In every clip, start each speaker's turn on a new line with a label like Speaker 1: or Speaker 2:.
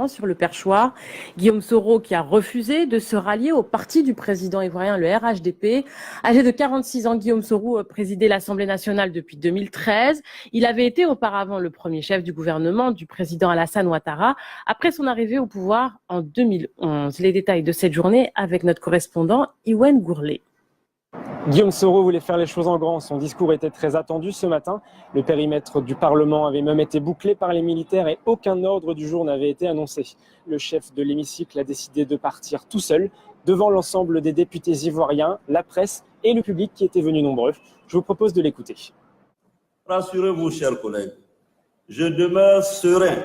Speaker 1: sur le perchoir. Guillaume Soro qui a refusé de se rallier au parti du président ivoirien, le RHDP. Âgé de 46 ans, Guillaume Soro présidait l'Assemblée nationale depuis 2013. Il avait été auparavant le premier chef du gouvernement du président Alassane Ouattara après son arrivée au pouvoir en 2011. Les détails de cette journée avec notre correspondant Iwen Gourlé.
Speaker 2: Guillaume Soro voulait faire les choses en grand. Son discours était très attendu ce matin. Le périmètre du Parlement avait même été bouclé par les militaires et aucun ordre du jour n'avait été annoncé. Le chef de l'hémicycle a décidé de partir tout seul devant l'ensemble des députés ivoiriens, la presse et le public qui étaient venus nombreux. Je vous propose de l'écouter.
Speaker 3: Rassurez-vous, chers collègues, je demeure serein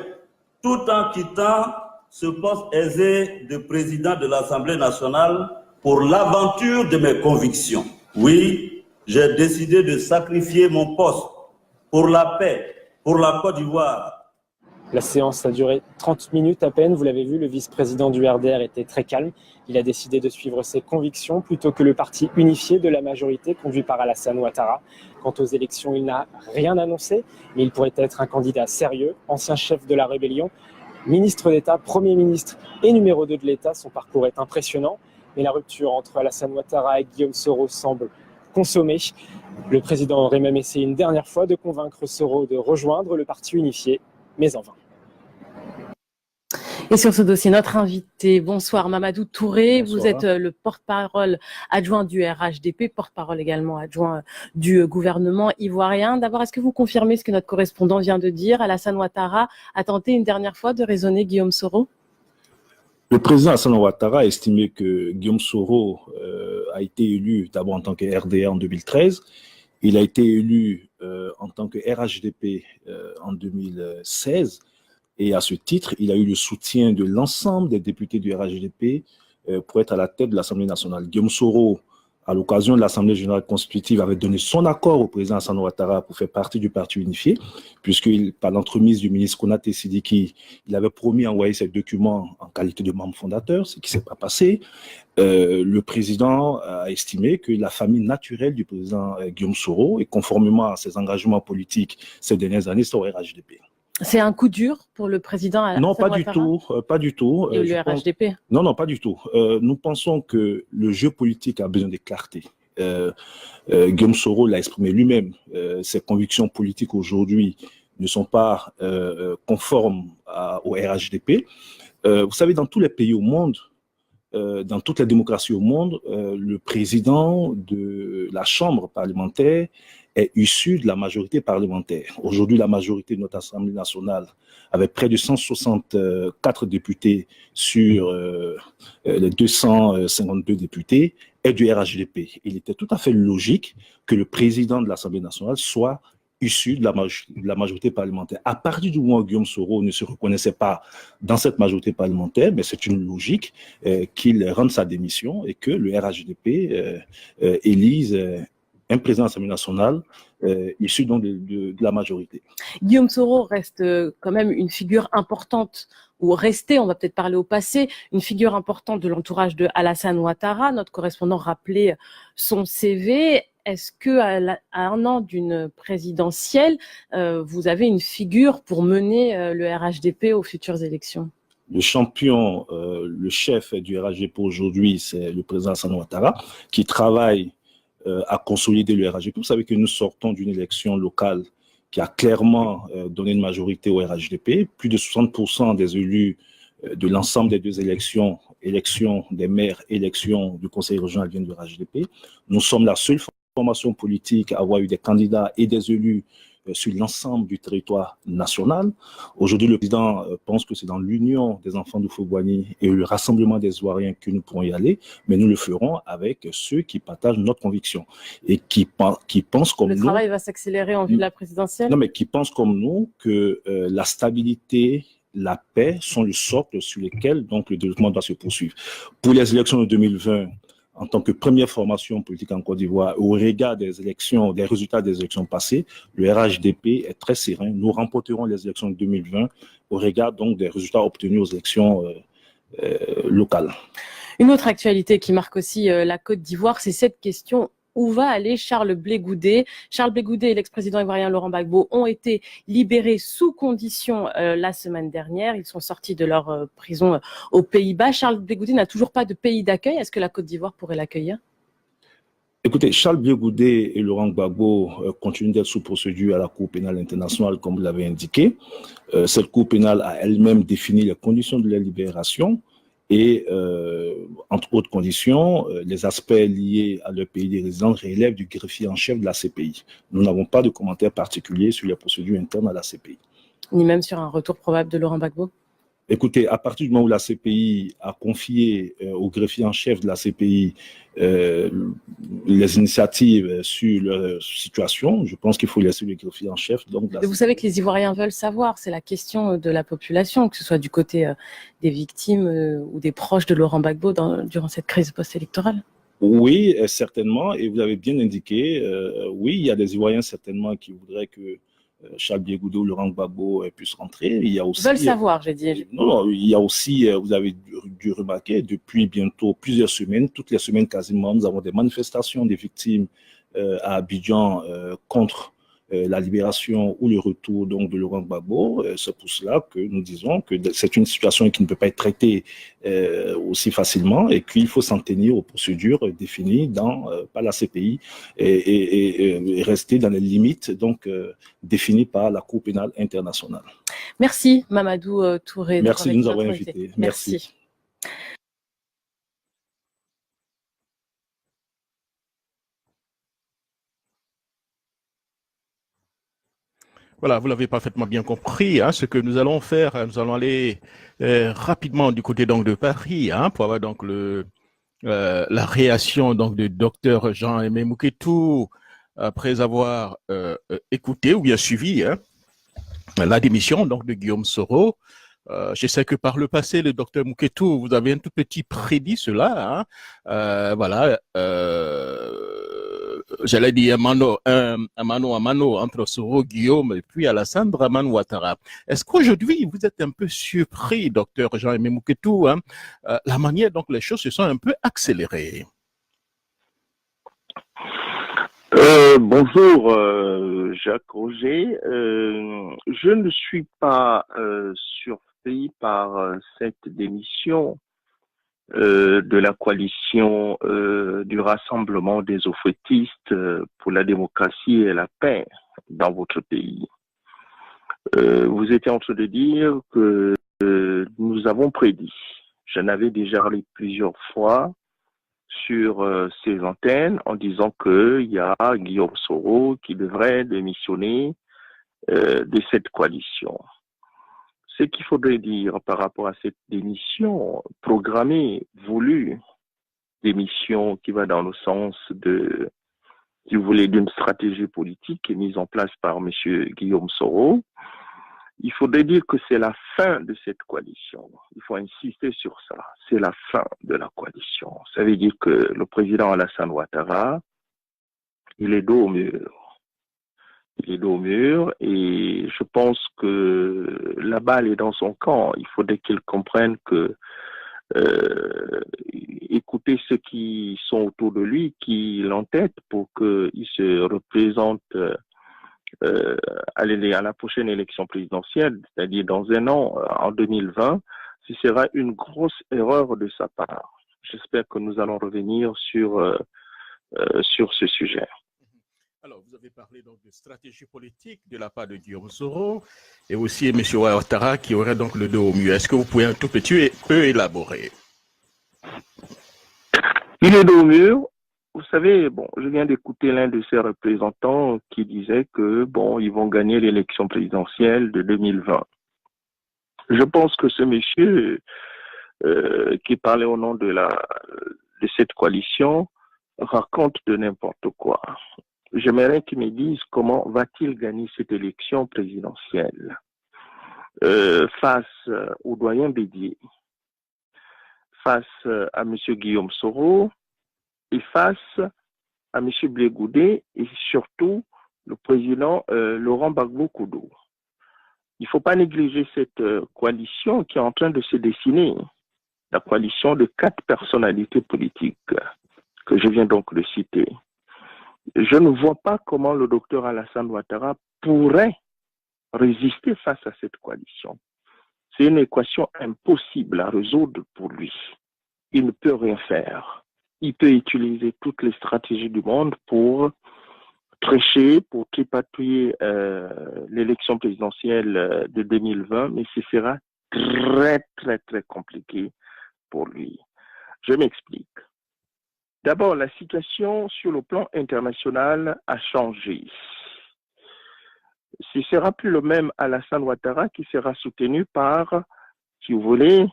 Speaker 3: tout en quittant ce poste aisé de président de l'Assemblée nationale pour l'aventure de mes convictions. Oui, j'ai décidé de sacrifier mon poste pour la paix, pour la Côte d'Ivoire.
Speaker 2: La séance a duré 30 minutes à peine. Vous l'avez vu, le vice-président du RDR était très calme. Il a décidé de suivre ses convictions plutôt que le parti unifié de la majorité conduit par Alassane Ouattara. Quant aux élections, il n'a rien annoncé, mais il pourrait être un candidat sérieux, ancien chef de la rébellion, ministre d'État, Premier ministre et numéro 2 de l'État. Son parcours est impressionnant. Mais la rupture entre Alassane Ouattara et Guillaume Soro semble consommée. Le président aurait même essayé une dernière fois de convaincre Soro de rejoindre le parti unifié, mais en vain.
Speaker 1: Et sur ce dossier, notre invité, bonsoir Mamadou Touré,
Speaker 4: bonsoir.
Speaker 1: Vous êtes le porte-parole adjoint du RHDP, porte-parole également adjoint du gouvernement ivoirien. D'abord, est-ce que vous confirmez ce que notre correspondant vient de dire? Alassane Ouattara a tenté une dernière fois de raisonner Guillaume Soro?
Speaker 4: Le président Alassane Ouattara a estimé que Guillaume Soro a été élu d'abord en tant que RDR en 2013. Il a été élu en tant que RHDP en 2016. Et à ce titre, il a eu le soutien de l'ensemble des députés du RHDP pour être à la tête de l'Assemblée nationale. Guillaume Soro, à l'occasion de l'Assemblée générale constitutive, avait donné son accord au président Alassane Ouattara pour faire partie du parti unifié, puisque par l'entremise du ministre Konaté Sidiki, il avait promis d'envoyer ses documents en qualité de membre fondateur, ce qui ne s'est pas passé. Le président a estimé que la famille naturelle du président Guillaume Soro, et conformément à ses engagements politiques ces dernières années, c'est au RHDP.
Speaker 1: C'est un coup dur pour le président Alassane
Speaker 4: Non, pas
Speaker 1: Ouattara?
Speaker 4: du tout, pas du tout.
Speaker 1: Et le RHDP?
Speaker 4: Non, pas du tout. Nous pensons que le jeu politique a besoin de clarté. Guillaume Soro l'a exprimé lui-même. Ses convictions politiques aujourd'hui ne sont pas conformes au RHDP. Vous savez, dans tous les pays au monde, dans toutes les démocraties au monde, le président de la Chambre parlementaire est issu de la majorité parlementaire. Aujourd'hui, la majorité de notre Assemblée nationale, avec près de 164 députés sur les 252 députés, est du RHDP. Il était tout à fait logique que le président de l'Assemblée nationale soit issu de la majorité parlementaire. À partir du moment où Guillaume Soro ne se reconnaissait pas dans cette majorité parlementaire, mais c'est une logique qu'il rende sa démission et que le RHDP élise un président de l'Assemblée nationale issu donc de la majorité.
Speaker 1: Guillaume Soro reste quand même une figure importante, ou restait, on va peut-être parler au passé, une figure importante de l'entourage de Alassane Ouattara. Notre correspondant rappelait son CV. Est-ce qu'à un an d'une présidentielle, vous avez une figure pour mener le RHDP aux futures élections?
Speaker 4: Le champion, le chef du RHDP aujourd'hui, c'est le président Alassane Ouattara, qui travaille à consolider le RHDP. Vous savez que nous sortons d'une élection locale qui a clairement donné une majorité au RHDP. Plus de 60% des élus de l'ensemble des deux élections, élections des maires, élections du conseil régional viennent du RHDP. Nous sommes la seule formation politique à avoir eu des candidats et des élus sur l'ensemble du territoire national. Aujourd'hui, le président pense que c'est dans l'union des enfants d'Oufou-Boigny et le rassemblement des Ivoiriens que nous pourrons y aller, mais nous le ferons avec ceux qui partagent notre conviction et qui pensent comme nous...
Speaker 1: Le travail va s'accélérer en vue de la présidentielle?
Speaker 4: Non, mais qui pensent comme nous que la stabilité, la paix sont le socle sur lequel donc, le développement doit se poursuivre. Pour les élections de 2020, en tant que première formation politique en Côte d'Ivoire, au regard des élections, des résultats des élections passées, le RHDP est très serein. Nous remporterons les élections de 2020 au regard donc des résultats obtenus aux élections locales.
Speaker 1: Une autre actualité qui marque aussi la Côte d'Ivoire, c'est cette question où va aller Charles Blé Goudé. Charles Blé Goudé et l'ex-président ivoirien Laurent Gbagbo ont été libérés sous condition la semaine dernière. Ils sont sortis de leur prison aux Pays-Bas. Charles Blé Goudé n'a toujours pas de pays d'accueil. Est-ce que la Côte d'Ivoire pourrait l'accueillir?
Speaker 4: Écoutez, Charles Blé Goudé et Laurent Gbagbo continuent d'être sous procédure à la Cour pénale internationale, comme vous l'avez indiqué. Cette Cour pénale a elle-même défini les conditions de leur libération et, entre autres conditions, les aspects liés à leur pays de résidence relèvent du greffier en chef de la CPI. Nous n'avons pas de commentaires particuliers sur les procédures internes à la CPI.
Speaker 1: Ni même sur un retour probable de Laurent Gbagbo?
Speaker 4: Écoutez, à partir du moment où la CPI a confié au greffier en chef de la CPI les initiatives sur leur situation, je pense qu'il faut laisser le greffier en chef. Donc,
Speaker 1: vous savez que les Ivoiriens veulent savoir, c'est la question de la population, que ce soit du côté des victimes ou des proches de Laurent Gbagbo durant cette crise post-électorale.
Speaker 4: Oui, certainement, et vous avez bien indiqué, oui, il y a des Ivoiriens certainement qui voudraient que Charles Blé Goudé ou Laurent Gbagbo puissent rentrer. Il y a aussi,
Speaker 1: veulent savoir, j'ai dit.
Speaker 4: Non, il y a aussi, vous avez dû remarquer, depuis bientôt plusieurs semaines, toutes les semaines quasiment, nous avons des manifestations des victimes à Abidjan contre la libération ou le retour donc de Laurent Gbagbo. C'est pour cela que nous disons que c'est une situation qui ne peut pas être traitée aussi facilement et qu'il faut s'en tenir aux procédures définies par la CPI et rester dans les limites donc définies par la Cour pénale internationale.
Speaker 1: Merci Mamadou Touré.
Speaker 4: Merci de nous avoir invités.
Speaker 1: Merci.
Speaker 5: Voilà, vous l'avez parfaitement bien compris. Ce que nous allons faire, nous allons aller rapidement du côté donc de Paris pour avoir donc la réaction donc du docteur Jean-Aimé Moukétou après avoir écouté ou bien suivi la démission donc de Guillaume Soro. Je sais que par le passé, le docteur Moukétou, vous avez un tout petit prédit cela. Voilà. J'allais dire mano à mano entre Soro, Guillaume et puis Alassane Dramane Ouattara. Est-ce qu'aujourd'hui, vous êtes un peu surpris, docteur Jean-Aimé Moukétou, la manière dont les choses se sont un peu accélérées?
Speaker 6: Bonjour Jacques Roger. Je ne suis pas surpris par cette démission de la coalition du Rassemblement des eaux-fouettistes pour la démocratie et la paix dans votre pays. Vous étiez en train de dire que nous avons prédit. J'en avais déjà parlé plusieurs fois sur ces antennes en disant qu'il y a Guillaume Soro qui devrait démissionner de cette coalition. Ce qu'il faudrait dire par rapport à cette démission programmée, voulue, démission qui va dans le sens de, si vous voulez, d'une stratégie politique mise en place par M. Guillaume Soro, il faudrait dire que c'est la fin de cette coalition. Il faut insister sur ça. C'est la fin de la coalition. Ça veut dire que le président Alassane Ouattara, il est dos au mur. Il est dos au mur et je pense que la balle est dans son camp. Il faudrait qu'il comprenne que écouter ceux qui sont autour de lui, qui l'entêtent pour qu'il se représente à la prochaine élection présidentielle, c'est-à-dire dans un an, en 2020, ce sera une grosse erreur de sa part. J'espère que nous allons revenir sur ce sujet.
Speaker 5: Alors, vous avez parlé donc de stratégie politique de la part de Guillaume Soro et aussi M. Ouattara qui aurait donc le dos au mur. Est-ce que vous pouvez un tout petit peu élaborer?
Speaker 6: Il est dos au mur. Vous savez, bon, je viens d'écouter l'un de ses représentants qui disait que, bon, ils vont gagner l'élection présidentielle de 2020. Je pense que ce monsieur qui parlait au nom de cette coalition raconte de n'importe quoi. J'aimerais qu'il me dise comment va-t-il gagner cette élection présidentielle face au doyen Bédié, face à M. Guillaume Soro et face à M. Blé Goudé et surtout le président Laurent Gbagbo Koudou. Il ne faut pas négliger cette coalition qui est en train de se dessiner, la coalition de 4 personnalités politiques que je viens donc de citer. Je ne vois pas comment le docteur Alassane Ouattara pourrait résister face à cette coalition. C'est une équation impossible à résoudre pour lui. Il ne peut rien faire. Il peut utiliser toutes les stratégies du monde pour tricher, pour tripatouiller l'élection présidentielle de 2020, mais ce sera très, très, très compliqué pour lui. Je m'explique. D'abord, la situation sur le plan international a changé. Ce ne sera plus le même Alassane Ouattara qui sera soutenu par, si vous voulez,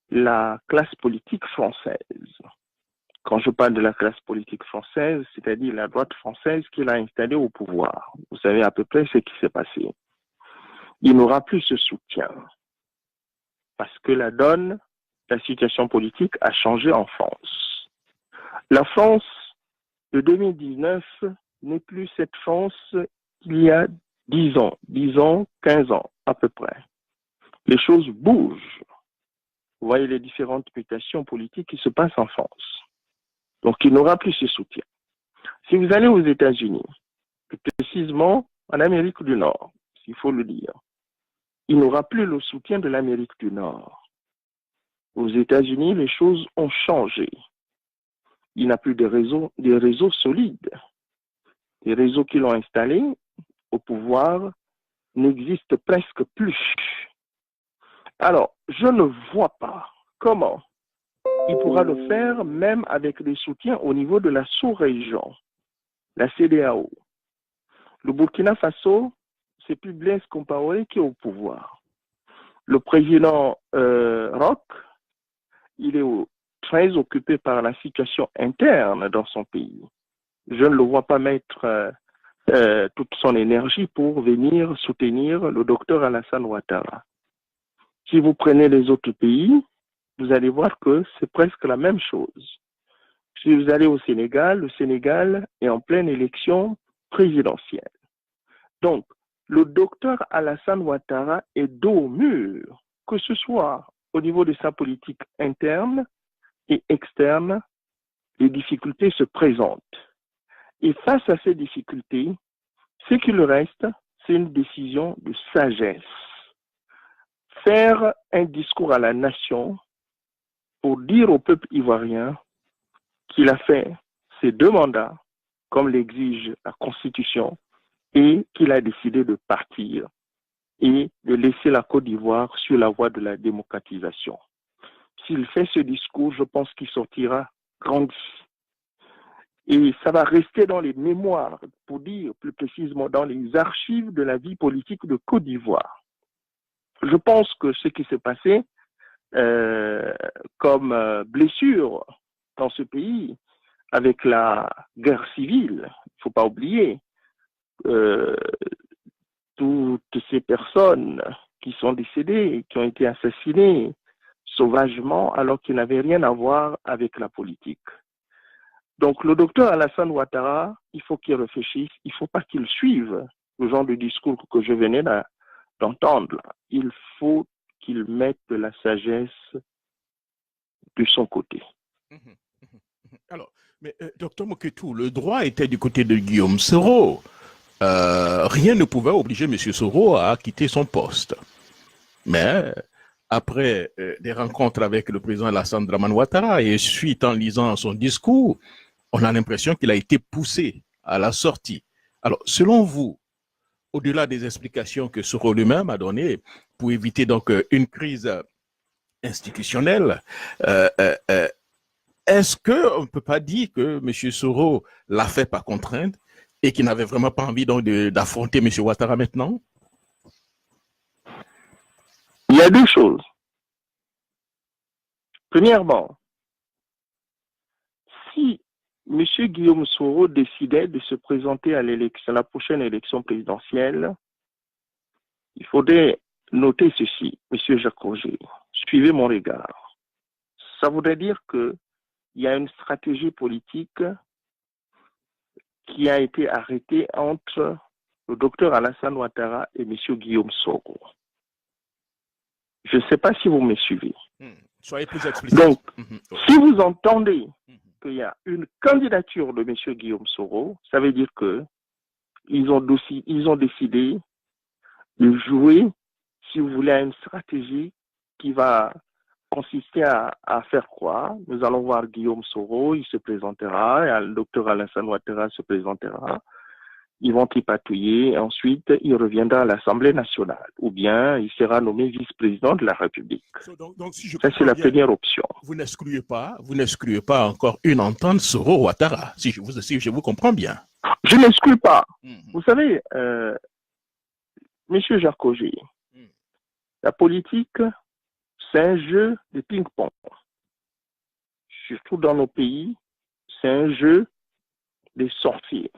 Speaker 6: la classe politique française. Quand je parle de la classe politique française, c'est-à-dire la droite française qui l'a installée au pouvoir. Vous savez à peu près ce qui s'est passé. Il n'aura plus ce soutien parce que la situation politique a changé en France. La France de 2019 n'est plus cette France qu'il y a 10 ans, 15 ans à peu près. Les choses bougent. Vous voyez les différentes mutations politiques qui se passent en France. Donc, il n'aura plus ce soutien. Si vous allez aux États-Unis, plus précisément en Amérique du Nord, s'il faut le dire, il n'aura plus le soutien de l'Amérique du Nord. Aux États-Unis, les choses ont changé. Il n'a plus des réseaux solides. Les réseaux qui l'ont installé au pouvoir n'existent presque plus. Alors, je ne vois pas comment il pourra le faire même avec des soutiens au niveau de la sous-région, la CEDEAO. Le Burkina Faso, c'est plus Blaise Compaoré qui est au pouvoir. Le président Roch, il est très occupé par la situation interne dans son pays. Je ne le vois pas mettre toute son énergie pour venir soutenir le docteur Alassane Ouattara. Si vous prenez les autres pays, vous allez voir que c'est presque la même chose. Si vous allez au Sénégal, le Sénégal est en pleine élection présidentielle. Donc, le docteur Alassane Ouattara est dos au mur, que ce soit au niveau de sa politique interne et externe, les difficultés se présentent. Et face à ces difficultés, ce qu'il reste, c'est une décision de sagesse. Faire un discours à la nation pour dire au peuple ivoirien qu'il a fait ses 2 mandats, comme l'exige la Constitution, et qu'il a décidé de partir et de laisser la Côte d'Ivoire sur la voie de la démocratisation. S'il fait ce discours, je pense qu'il sortira grandi. Et ça va rester dans les mémoires, pour dire plus précisément dans les archives de la vie politique de Côte d'Ivoire. Je pense que ce qui s'est passé comme blessure dans ce pays, avec la guerre civile, il ne faut pas oublier, toutes ces personnes qui sont décédées, qui ont été assassinées sauvagement alors qu'ils n'avaient rien à voir avec la politique. Donc le docteur Alassane Ouattara, il faut qu'il réfléchisse, il ne faut pas qu'il suive le genre de discours que je venais d'entendre. Il faut qu'il mette de la sagesse de son côté.
Speaker 5: Alors, mais docteur Moketou, le droit était du côté de Guillaume Soro. Rien ne pouvait obliger M. Soro à quitter son poste. Mais après des rencontres avec le président Alassane Dramane Ouattara et suite en lisant son discours, on a l'impression qu'il a été poussé à la sortie. Alors, selon vous, au-delà des explications que Soro lui-même a données pour éviter donc une crise institutionnelle, est-ce qu'on ne peut pas dire que M. Soro l'a fait par contrainte et qu'il n'avait vraiment pas envie donc d'affronter M. Ouattara maintenant?
Speaker 6: Il y a 2 choses. Premièrement, si M. Guillaume Soro décidait de se présenter à la prochaine élection présidentielle, il faudrait noter ceci, M. Jacques Roger. Suivez mon regard. Ça voudrait dire qu'il y a une stratégie politique qui a été arrêtée entre le docteur Alassane Ouattara et M. Guillaume Soro. Je ne sais pas si vous me suivez.
Speaker 5: Soyez plus explicite.
Speaker 6: Donc, si vous entendez qu'il y a une candidature de M. Guillaume Soro, ça veut dire que ils ont décidé de jouer, si vous voulez, à une stratégie qui va consister à faire quoi? Nous allons voir Guillaume Soro, il se présentera, et le docteur Alassane Ouattara se présentera. Ils vont tripatouiller, et ensuite il reviendra à l'Assemblée nationale, ou bien il sera nommé vice-président de la République.
Speaker 5: Donc, si je
Speaker 6: Ça, c'est la première option.
Speaker 5: Vous n'excluez pas encore une entente Soro-Ouattara, si je vous comprends bien.
Speaker 6: Je n'exclus pas. Vous savez, Monsieur Jacques Auger, la politique, c'est un jeu de ping-pong. Surtout dans nos pays, c'est un jeu de sorciers.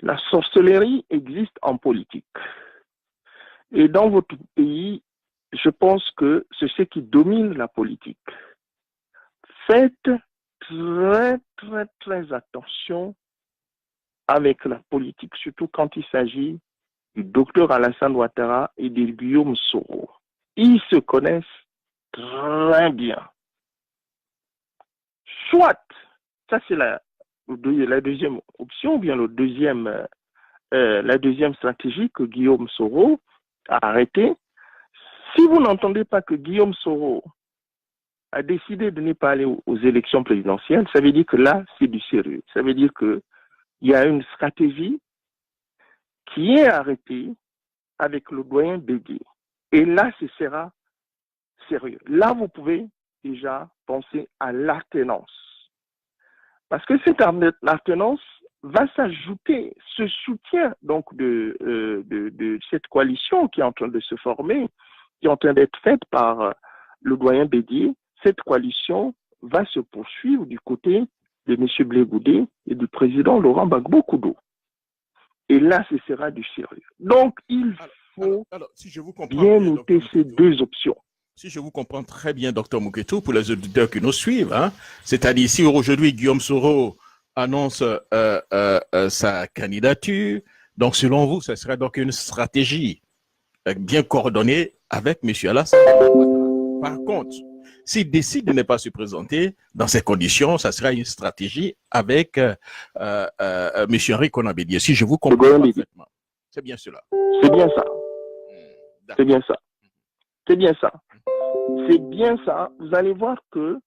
Speaker 6: La sorcellerie existe en politique. Et dans votre pays, je pense que c'est ce qui domine la politique. Faites très, très, très attention avec la politique, surtout quand il s'agit du docteur Alassane Ouattara et de Guillaume Soro. Ils se connaissent très bien. Soit, ça c'est la deuxième option, ou bien la deuxième stratégie que Guillaume Soro a arrêtée. Si vous n'entendez pas que Guillaume Soro a décidé de ne pas aller aux élections présidentielles, ça veut dire que là, c'est du sérieux. Ça veut dire qu'il y a une stratégie qui est arrêtée avec le doyen Bégué. Et là, ce sera sérieux. Là, vous pouvez déjà penser à l'alternance. Parce que cette alternance va s'ajouter, ce soutien donc de cette coalition qui est en train de se former, qui est en train d'être faite par le doyen Bédier. Cette coalition va se poursuivre du côté de M. Blé Goudé et du président Laurent Gbagbo Kudo. Et là, ce sera du sérieux. Donc, il faut
Speaker 5: si je vous comprends
Speaker 6: bien noter ces deux options.
Speaker 5: Si je vous comprends très bien, Dr Mouketou, pour les auditeurs qui nous suivent, c'est-à-dire si aujourd'hui Guillaume Soro annonce sa candidature, donc selon vous, ce serait donc une stratégie bien coordonnée avec M. Alassane Ouattara. Par contre, s'il décide de ne pas se présenter, dans ces conditions, ça sera une stratégie avec M. Henri Konan Bédié. Si je vous comprends parfaitement. C'est bien cela.
Speaker 6: C'est bien ça. C'est bien ça. C'est bien ça. C'est bien ça. Vous allez voir que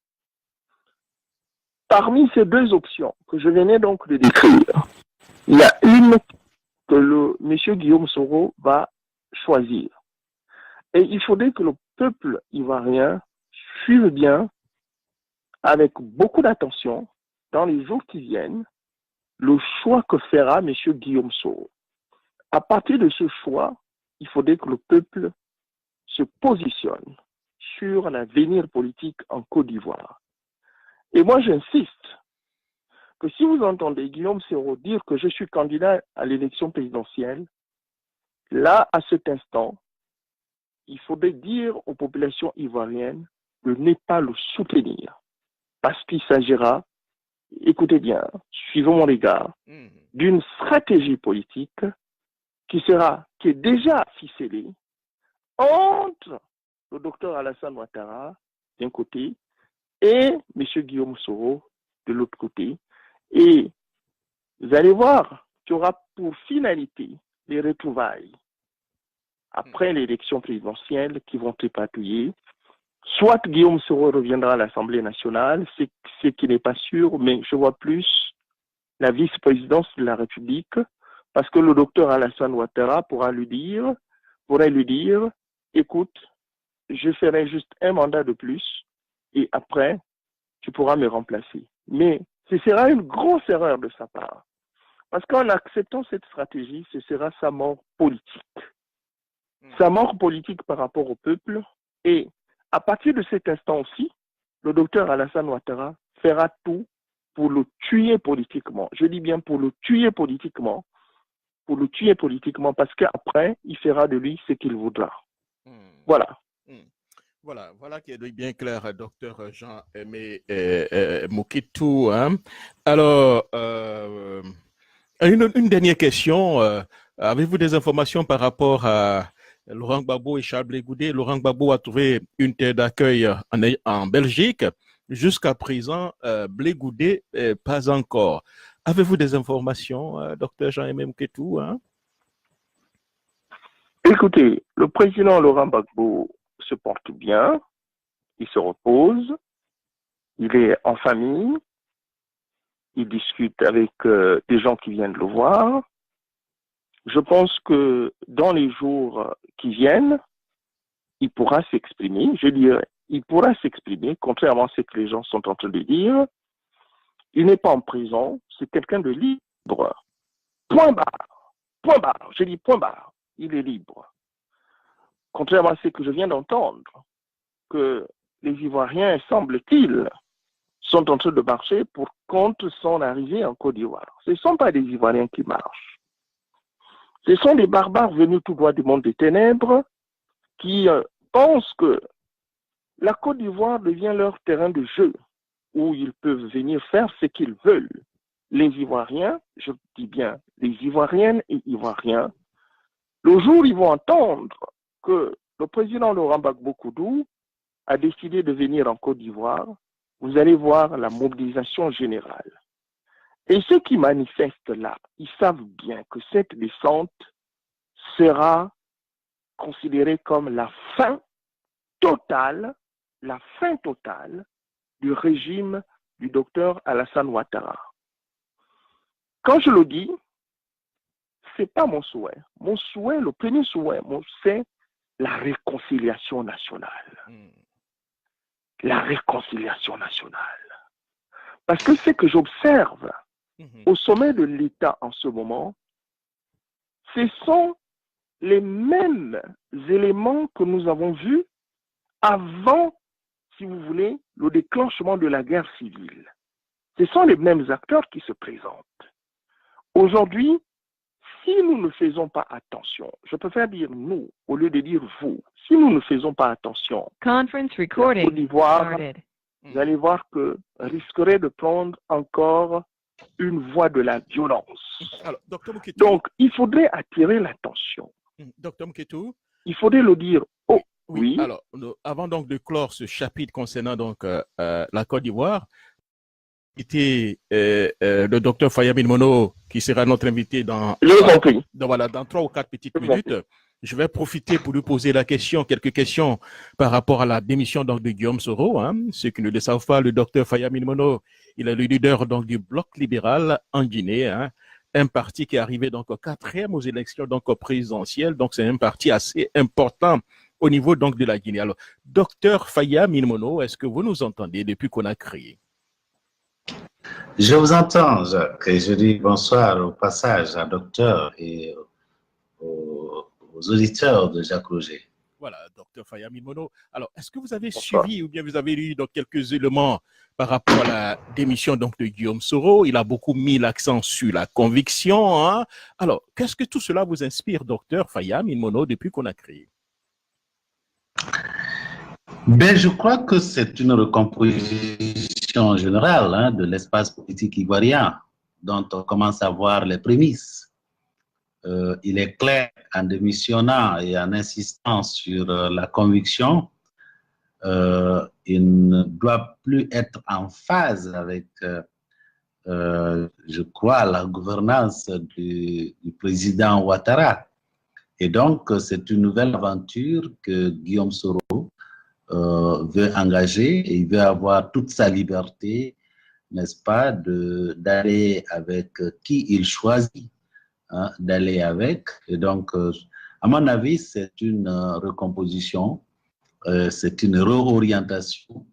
Speaker 6: parmi ces deux options que je venais donc de décrire, il y a une que M. Guillaume Soro va choisir. Et il faudrait que le peuple ivoirien suive bien, avec beaucoup d'attention, dans les jours qui viennent, le choix que fera M. Guillaume Soro. À partir de ce choix, il faudrait que le peuple se positionne sur l'avenir politique en Côte d'Ivoire. Et moi, j'insiste que si vous entendez Guillaume Soro dire que je suis candidat à l'élection présidentielle, là, à cet instant, il faudrait dire aux populations ivoiriennes de ne pas le soutenir. Parce qu'il s'agira, écoutez bien, suivons mon regard, d'une stratégie politique qui est déjà ficelée entre le docteur Alassane Ouattara d'un côté et M. Guillaume Soro de l'autre côté. Et vous allez voir qu'il y aura pour finalité les retrouvailles après l'élection présidentielle qui vont tripatouiller. Soit Guillaume Soro reviendra à l'Assemblée nationale, ce qui n'est pas sûr, mais je vois plus la vice-présidence de la République, parce que le docteur Alassane Ouattara pourrait lui dire, écoute, je ferai juste un mandat de plus et après, tu pourras me remplacer. Mais ce sera une grosse erreur de sa part. Parce qu'en acceptant cette stratégie, ce sera sa mort politique. Sa mort politique par rapport au peuple. Et à partir de cet instant aussi, le docteur Alassane Ouattara fera tout pour le tuer politiquement. Je dis bien pour le tuer politiquement. Pour le tuer politiquement, parce qu'après, il fera de lui ce qu'il voudra. Voilà.
Speaker 5: Voilà qui est bien clair, docteur Jean-Aimé Mouketou. Alors, une dernière question. Avez-vous des informations par rapport à Laurent Gbagbo et Charles Blé Goudé? Laurent Gbagbo a trouvé une terre d'accueil en Belgique. Jusqu'à présent, blé goudé, pas encore. Avez-vous des informations, docteur Jean-Aimé Mouketou, hein?
Speaker 6: Écoutez, le président Laurent Gbagbo se porte bien, il se repose, il est en famille, il discute avec des gens qui viennent le voir. Je pense que dans les jours qui viennent, il pourra s'exprimer, je dirais, il pourra s'exprimer, contrairement à ce que les gens sont en train de dire. Il n'est pas en prison, c'est quelqu'un de libre. Point barre, point barre, je dis point barre, il est libre. Contrairement à ce que je viens d'entendre, que les Ivoiriens, semble-t-il, sont en train de marcher pour contre son arrivée en Côte d'Ivoire. Ce ne sont pas des Ivoiriens qui marchent. Ce sont des barbares venus tout droit du monde des ténèbres qui pensent que la Côte d'Ivoire devient leur terrain de jeu où ils peuvent venir faire ce qu'ils veulent. Les Ivoiriens, je dis bien les Ivoiriennes et Ivoiriens, le jour où ils vont entendre que le président Laurent Gbagbo Koudou a décidé de venir en Côte d'Ivoire, vous allez voir la mobilisation générale. Et ceux qui manifestent là, ils savent bien que cette descente sera considérée comme la fin totale du régime du docteur Alassane Ouattara. Quand je le dis, ce n'est pas mon souhait. Mon souhait, le premier souhait, c'est la réconciliation nationale. La réconciliation nationale. Parce que ce que j'observe au sommet de l'État en ce moment, ce sont les mêmes éléments que nous avons vus avant, si vous voulez, le déclenchement de la guerre civile. Ce sont les mêmes acteurs qui se présentent. Aujourd'hui, si nous ne faisons pas attention, je préfère dire nous au lieu de dire vous, si nous ne faisons pas attention,
Speaker 7: Conference recording
Speaker 6: Côte d'Ivoire,
Speaker 7: started.
Speaker 6: vous allez voir que risquerait de prendre encore une voie de la violence.
Speaker 5: Alors, Dr. Mouketou,
Speaker 6: Donc, il faudrait attirer l'attention.
Speaker 5: Dr. Mouketou,
Speaker 6: Il faudrait le dire. Oh, oui.
Speaker 5: Alors, avant donc de clore ce chapitre concernant donc la Côte d'Ivoire, c'était le docteur Fayamine Mono qui sera notre invité dans 3 ou 4 petites minutes. Je vais profiter pour lui poser quelques questions par rapport à la démission donc de Guillaume Soro. Hein. Ceux qui ne le savent pas, le docteur Fayamine Mono, il est le leader donc du bloc libéral en Guinée, hein, un parti qui est arrivé donc au 4e aux élections donc présidentielles. Donc c'est un parti assez important au niveau donc de la Guinée. Alors, docteur Fayamine Mono, est-ce que vous nous entendez depuis qu'on a créé?
Speaker 8: Je vous entends, Jacques, et je dis bonsoir au passage à docteur et aux auditeurs de Jacques Roger.
Speaker 5: Voilà, docteur Fayamine Mono. Alors, est-ce que vous avez suivi ou bien vous avez lu donc quelques éléments par rapport à la démission donc de Guillaume Soro? Il a beaucoup mis l'accent sur la conviction. Hein? Alors, qu'est-ce que tout cela vous inspire, docteur Fayamine Mono, depuis qu'on a créé?
Speaker 8: Ben, je crois que c'est une recomposition générale hein, de l'espace politique ivoirien dont on commence à voir les prémices. Il est clair qu'en démissionnant et en insistant sur la conviction, il ne doit plus être en phase avec, je crois, la gouvernance du président Ouattara. Et donc, c'est une nouvelle aventure que Guillaume Soro veut engager et il veut avoir toute sa liberté, n'est-ce pas, d'aller avec qui il choisit hein, d'aller avec. Et donc, à mon avis, c'est une recomposition, c'est une réorientation,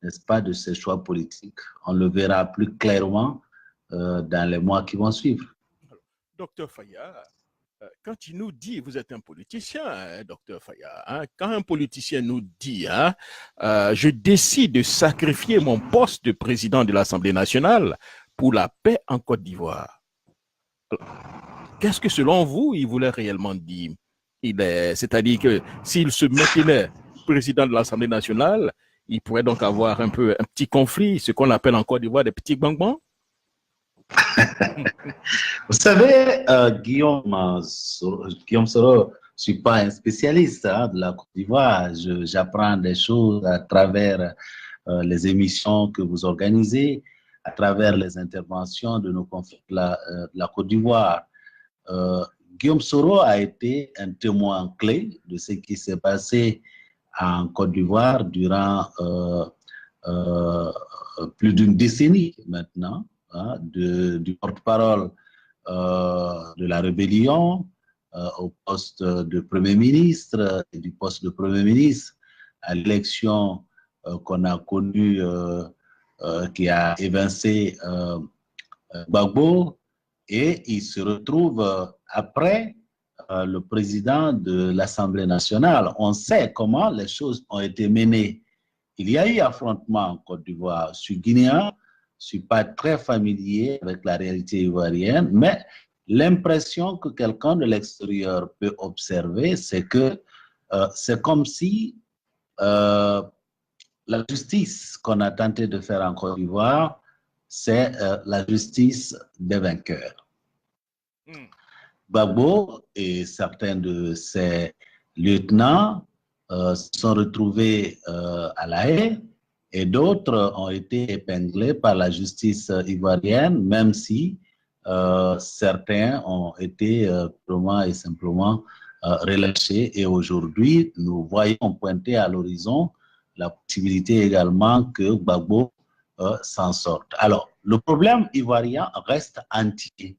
Speaker 8: n'est-ce pas, de ses choix politiques. On le verra plus clairement dans les mois qui vont suivre.
Speaker 5: Docteur Faya, quand il nous dit, vous êtes un politicien, hein, docteur Faya, hein, quand un politicien nous dit, hein, je décide de sacrifier mon poste de président de l'Assemblée nationale pour la paix en Côte d'Ivoire, qu'est-ce que selon vous, il voulait réellement dire? C'est-à-dire que s'il se maintenait président de l'Assemblée nationale, il pourrait donc avoir un petit conflit, ce qu'on appelle en Côte d'Ivoire des petits bang-bang.
Speaker 8: Vous savez, Guillaume Soro, je ne suis pas un spécialiste hein, de la Côte d'Ivoire. J'apprends des choses à travers les émissions que vous organisez, à travers les interventions de nos confrères de la Côte d'Ivoire. Guillaume Soro a été un témoin clé de ce qui s'est passé en Côte d'Ivoire durant plus d'une décennie maintenant, hein, du porte-parole de la rébellion au poste de Premier ministre et du poste de Premier ministre à l'élection qu'on a connue, qui a évincé Gbagbo, et il se retrouve après le président de l'Assemblée nationale. On sait comment les choses ont été menées. Il y a eu affrontement en Côte d'Ivoire. Je suis guinéen, je ne suis pas très familier avec la réalité ivoirienne, mais l'impression que quelqu'un de l'extérieur peut observer, c'est que c'est comme si la justice qu'on a tenté de faire en Côte d'Ivoire, c'est la justice des vainqueurs. Gbagbo et certains de ses lieutenants se sont retrouvés à La Haye, et d'autres ont été épinglés par la justice ivoirienne, même si certains ont été purement et simplement relâchés. Et aujourd'hui, nous voyons pointer à l'horizon la possibilité également que Gbagbo s'en sorte. Alors, le problème ivoirien reste entier.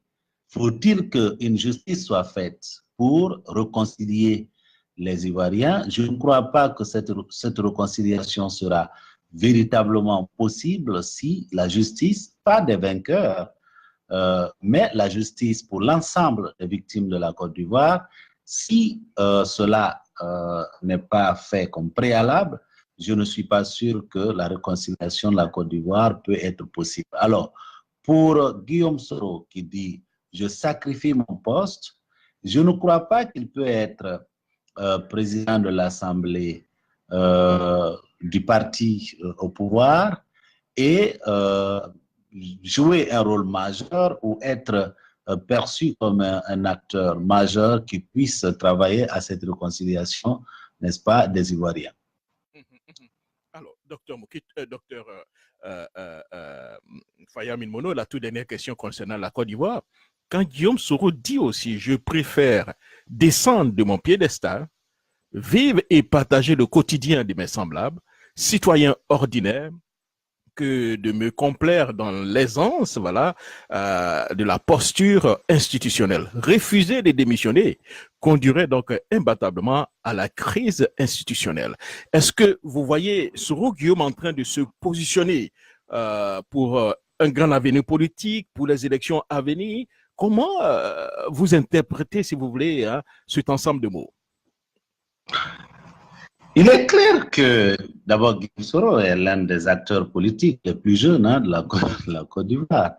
Speaker 8: Faut-il qu'une justice soit faite pour réconcilier les Ivoiriens? Je ne crois pas que cette réconciliation sera véritablement possible si la justice, pas des vainqueurs, mais la justice pour l'ensemble des victimes de la Côte d'Ivoire, si cela n'est pas fait comme préalable, je ne suis pas sûr que la réconciliation de la Côte d'Ivoire peut être possible. Alors, pour Guillaume Soro qui dit « je sacrifie mon poste », je ne crois pas qu'il peut être président de l'Assemblée du parti au pouvoir et jouer un rôle majeur ou être perçu comme un acteur majeur qui puisse travailler à cette réconciliation, n'est-ce pas, des Ivoiriens.
Speaker 5: Alors, docteur Moukit, docteur Faya Milmono, la toute dernière question concernant la Côte d'Ivoire. Quand Guillaume Soro dit aussi « je préfère descendre de mon piédestal, vivre et partager le quotidien de mes semblables, citoyens ordinaires, que de me complaire dans l'aisance, voilà, de la posture institutionnelle. Refuser de démissionner conduirait donc imbattablement à la crise institutionnelle. Est-ce que vous voyez Soro Guillaume en train de se positionner pour un grand avenir politique, pour les élections à venir? Comment vous interprétez, si vous voulez, hein, cet ensemble de mots?
Speaker 8: Il est clair que, d'abord, Guillaume Soro est l'un des acteurs politiques les plus jeunes de la Côte d'Ivoire.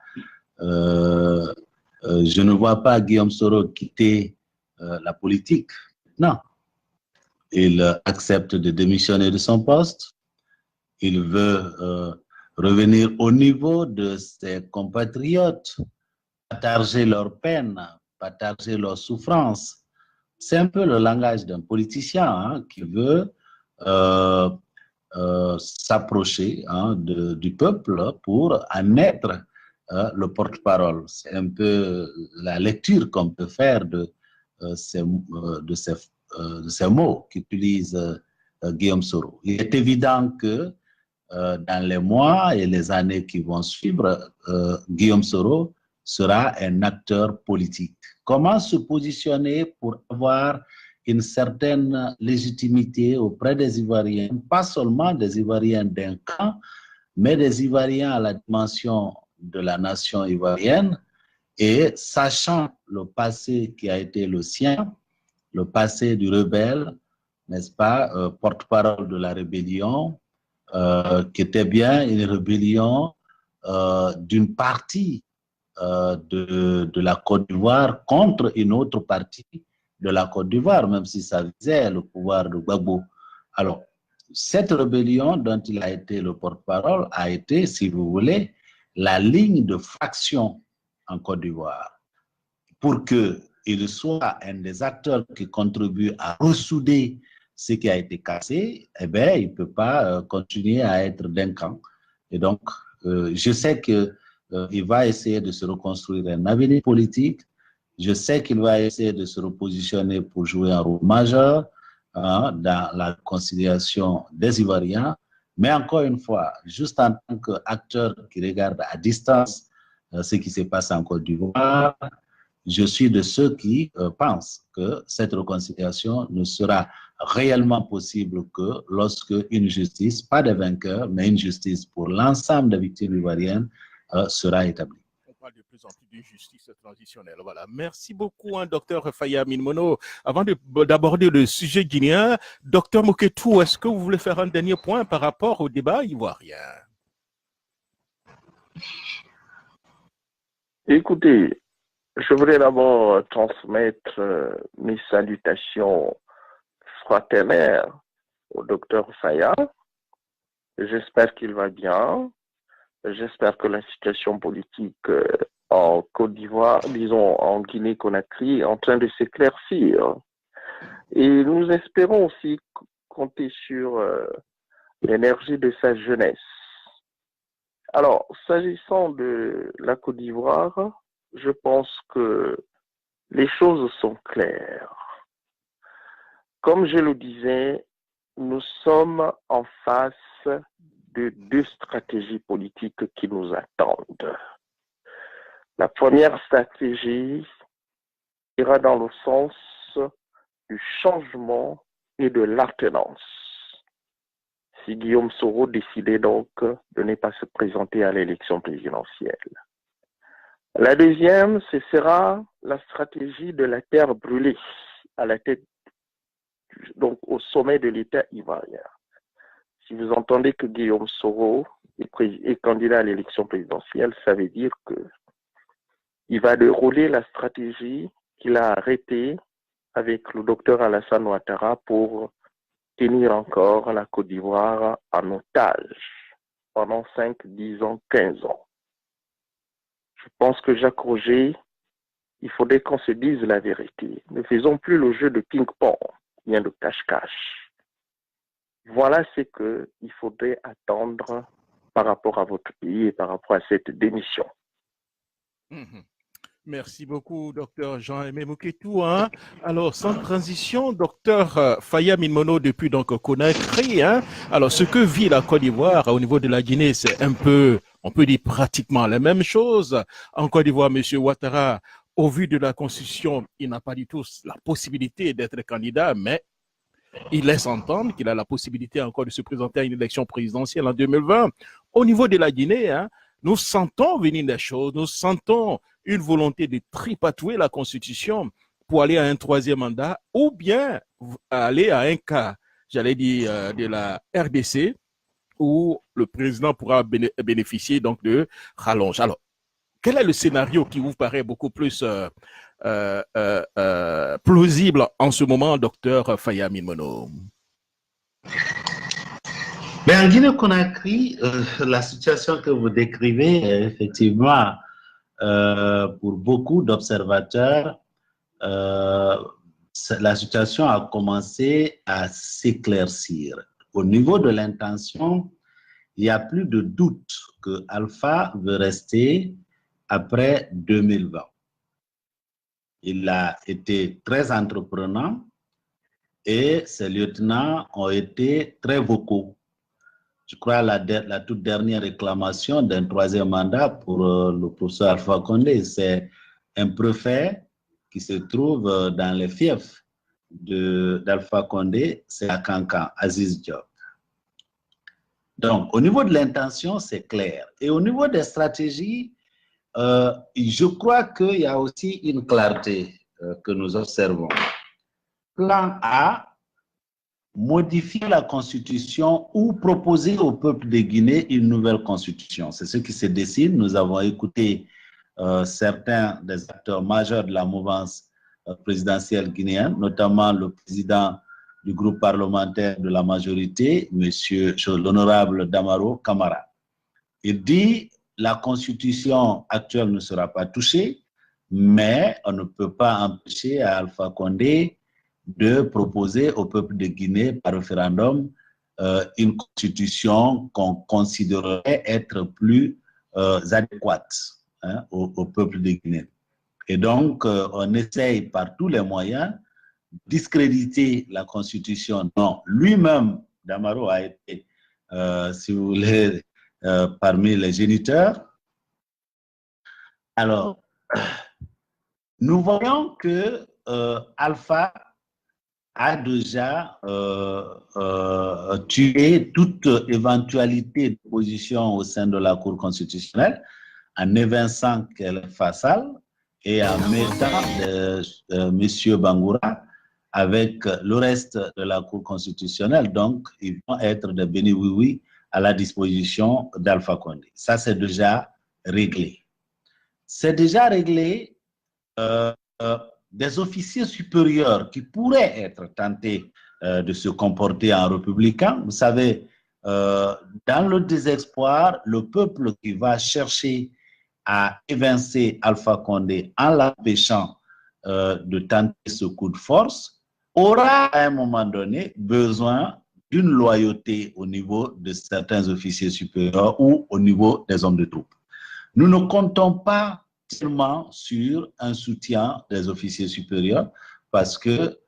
Speaker 8: Je ne vois pas Guillaume Soro quitter la politique. Non. Il accepte de démissionner de son poste. Il veut revenir au niveau de ses compatriotes, partager leurs peines, partager leurs souffrances. C'est un peu le langage d'un politicien hein, qui veut s'approcher hein, du peuple pour en être le porte-parole. C'est un peu la lecture qu'on peut faire de ces mots qu'utilise Guillaume Soro. Il est évident que dans les mois et les années qui vont suivre, Guillaume Soro sera un acteur politique. Comment se positionner pour avoir une certaine légitimité auprès des Ivoiriens, pas seulement des Ivoiriens d'un camp, mais des Ivoiriens à la dimension de la nation ivoirienne, et sachant le passé qui a été le sien, le passé du rebelle, n'est-ce pas, porte-parole de la rébellion, qui était bien une rébellion d'une partie de la Côte d'Ivoire contre une autre partie de la Côte d'Ivoire, même si ça visait le pouvoir de Gbagbo. Alors, cette rébellion dont il a été le porte-parole a été, si vous voulez, la ligne de fraction en Côte d'Ivoire. Pour qu'il soit un des acteurs qui contribue à ressouder ce qui a été cassé, eh bien, il ne peut pas continuer à être d'un camp. Et donc, je sais qu'il va essayer de se reconstruire un avenir politique. Je sais qu'il va essayer de se repositionner pour jouer un rôle majeur dans la conciliation des Ivoiriens. Mais encore une fois, juste en tant qu'acteur qui regarde à distance ce qui se passe en Côte d'Ivoire, je suis de ceux qui pensent que cette réconciliation ne sera réellement possible que lorsque une justice, pas des vainqueurs, mais une justice pour l'ensemble des victimes ivoiriennes sera établie.
Speaker 5: On parle de plus en plus d'une justice transitionnelle. Voilà. Merci beaucoup, docteur Faya Minmono. Avant d'aborder le sujet guinéen, docteur Moketou, est-ce que vous voulez faire un dernier point par rapport au débat ivoirien?
Speaker 6: Écoutez, je voudrais d'abord transmettre mes salutations fraternelles au docteur Faya. J'espère qu'il va bien. J'espère que la situation politique en Côte d'Ivoire, disons en Guinée-Conakry, est en train de s'éclaircir. Et nous espérons aussi compter sur l'énergie de sa jeunesse. Alors, s'agissant de la Côte d'Ivoire, je pense que les choses sont claires. Comme je le disais, nous sommes en face de deux stratégies politiques qui nous attendent. La première stratégie ira dans le sens du changement et de l'alternance. Si Guillaume Soro décidait donc de ne pas se présenter à l'élection présidentielle. La deuxième, ce sera la stratégie de la terre brûlée à la tête, donc au sommet de l'État ivoirien. Si vous entendez que Guillaume Soro est candidat à l'élection présidentielle, ça veut dire qu'il va dérouler la stratégie qu'il a arrêtée avec le docteur Alassane Ouattara pour tenir encore la Côte d'Ivoire en otage pendant 5, 10 ans, 15 ans. Je pense que Jacques Roger, il faudrait qu'on se dise la vérité. Ne faisons plus le jeu de ping-pong, bien de cache-cache. Voilà ce qu'il faudrait attendre par rapport à votre pays et par rapport à cette démission.
Speaker 5: Merci beaucoup, docteur Jean-Aimé Moketou. Alors, sans transition, docteur Faya Minmono, depuis donc Conakry. Alors, ce que vit la Côte d'Ivoire au niveau de la Guinée, c'est un peu, on peut dire pratiquement la même chose. En Côte d'Ivoire, M. Ouattara, au vu de la Constitution, il n'a pas du tout la possibilité d'être candidat, mais il laisse entendre qu'il a la possibilité encore de se présenter à une élection présidentielle en 2020. Au niveau de la Guinée, nous sentons venir des choses, nous sentons une volonté de tripatouiller la Constitution pour aller à un troisième mandat ou bien aller à un cas, j'allais dire, de la RDC où le président pourra bénéficier donc de rallonge. Alors, quel est le scénario qui vous paraît beaucoup plus plausible en ce moment, docteur Faya Minmono?
Speaker 8: Mais en Guinée-Conakry, la situation que vous décrivez, effectivement, pour beaucoup d'observateurs, la situation a commencé à s'éclaircir. Au niveau de l'intention, il n'y a plus de doute que Alpha veut rester après 2020. Il a été très entreprenant et ses lieutenants ont été très vocaux. Je crois la toute dernière réclamation d'un troisième mandat pour le professeur Alpha Condé, c'est un préfet qui se trouve dans les fiefs d'Alpha Condé, c'est à Kankan, Aziz Diop. Donc, au niveau de l'intention, c'est clair. Et au niveau des stratégies, je crois qu'il y a aussi une clarté que nous observons. Plan A, modifier la constitution ou proposer au peuple de Guinée une nouvelle constitution. C'est ce qui se dessine. Nous avons écouté certains des acteurs majeurs de la mouvance présidentielle guinéenne, notamment le président du groupe parlementaire de la majorité, l'honorable Damaro Camara. Il dit la constitution actuelle ne sera pas touchée, mais on ne peut pas empêcher à Alpha Condé de proposer au peuple de Guinée par référendum une constitution qu'on considérerait être plus adéquate au peuple de Guinée. Et donc, on essaye par tous les moyens discréditer la constitution. Non, lui-même, Damaro a été, si vous voulez, parmi les géniteurs. Alors, nous voyons que Alpha a déjà tué toute éventualité d'opposition au sein de la Cour constitutionnelle en évinçant qu'elle fassale et en mettant M. Bangoura avec le reste de la Cour constitutionnelle. Donc, ils vont être des béni-oui-oui à la disposition d'Alpha Condé. Ça, c'est déjà réglé. C'est déjà réglé des officiers supérieurs qui pourraient être tentés de se comporter en républicains. Vous savez, dans le désespoir, le peuple qui va chercher à évincer Alpha Condé en l'empêchant de tenter ce coup de force aura à un moment donné besoin d'une loyauté au niveau de certains officiers supérieurs ou au niveau des hommes de troupe. Nous ne comptons pas seulement sur un soutien des officiers supérieurs parce que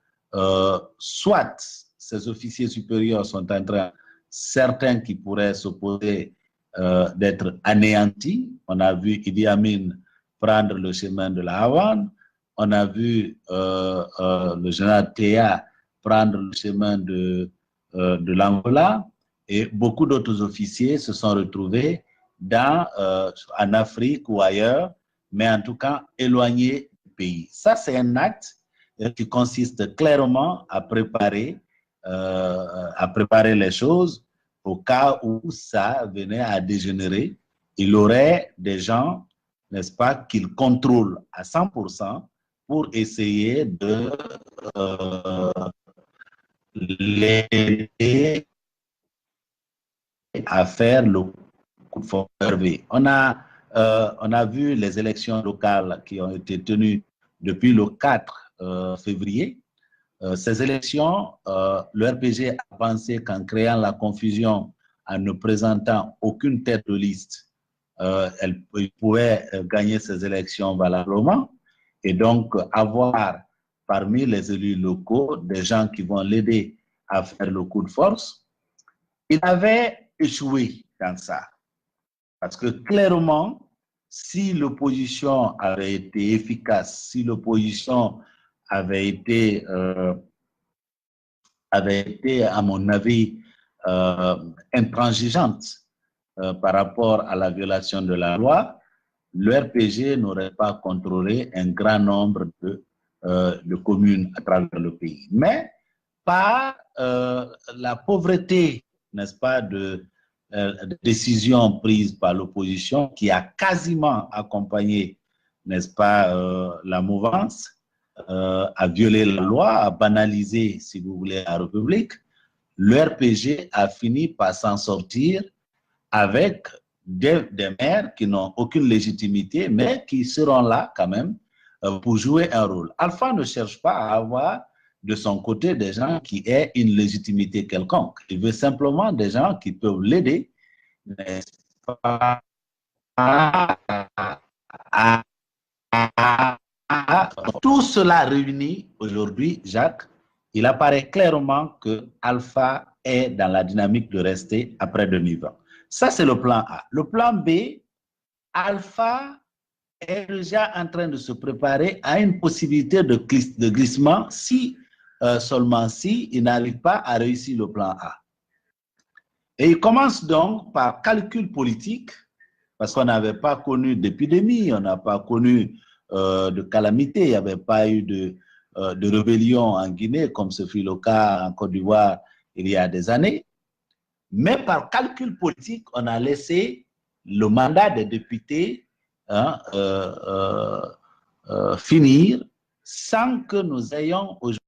Speaker 8: soit ces officiers supérieurs sont en train, certains qui pourraient s'opposer d'être anéantis. On a vu Idi Amin prendre le chemin de la Havane, on a vu le général Théa prendre le chemin de l'Angola et beaucoup d'autres officiers se sont retrouvés en Afrique ou ailleurs, mais en tout cas éloignés du pays. Ça, c'est un acte qui consiste clairement à préparer les choses au cas où ça venait à dégénérer. Il aurait des gens, n'est-ce pas, qu'il contrôle à 100% pour essayer de l'aider à faire le coup de force. On a vu les élections locales qui ont été tenues depuis le 4 février. Ces élections, le RPG a pensé qu'en créant la confusion, en ne présentant aucune tête de liste, il pouvait gagner ces élections valablement et donc avoir parmi les élus locaux des gens qui vont l'aider à faire le coup de force. Il avait échoué dans ça. Parce que clairement, si l'opposition avait été efficace, si l'opposition avait été, à mon avis, intransigeante par rapport à la violation de la loi, le RPG n'aurait pas contrôlé un grand nombre de communes à travers le pays. Mais par la pauvreté, n'est-ce pas, de décisions prises par l'opposition qui a quasiment accompagné, n'est-ce pas, la mouvance, à violer la loi, à banaliser, si vous voulez, la République, le RPG a fini par s'en sortir avec des maires qui n'ont aucune légitimité, mais qui seront là quand même pour jouer un rôle. Alpha ne cherche pas à avoir de son côté des gens qui aient une légitimité quelconque. Il veut simplement des gens qui peuvent l'aider, n'est-ce pas, tout cela réuni aujourd'hui, Jacques, il apparaît clairement que Alpha est dans la dynamique de rester après 2020. Ça, c'est le plan A. Le plan B, Alpha est déjà en train de se préparer à une possibilité de glissement si, seulement si, il n'arrive pas à réussir le plan A. Et il commence donc par calcul politique, parce qu'on n'avait pas connu d'épidémie, on n'a pas connu de calamité, il n'y avait pas eu de rébellion en Guinée, comme ce fut le cas en Côte d'Ivoire il y a des années. Mais par calcul politique, on a laissé le mandat des députés finir sans que nous ayons aujourd'hui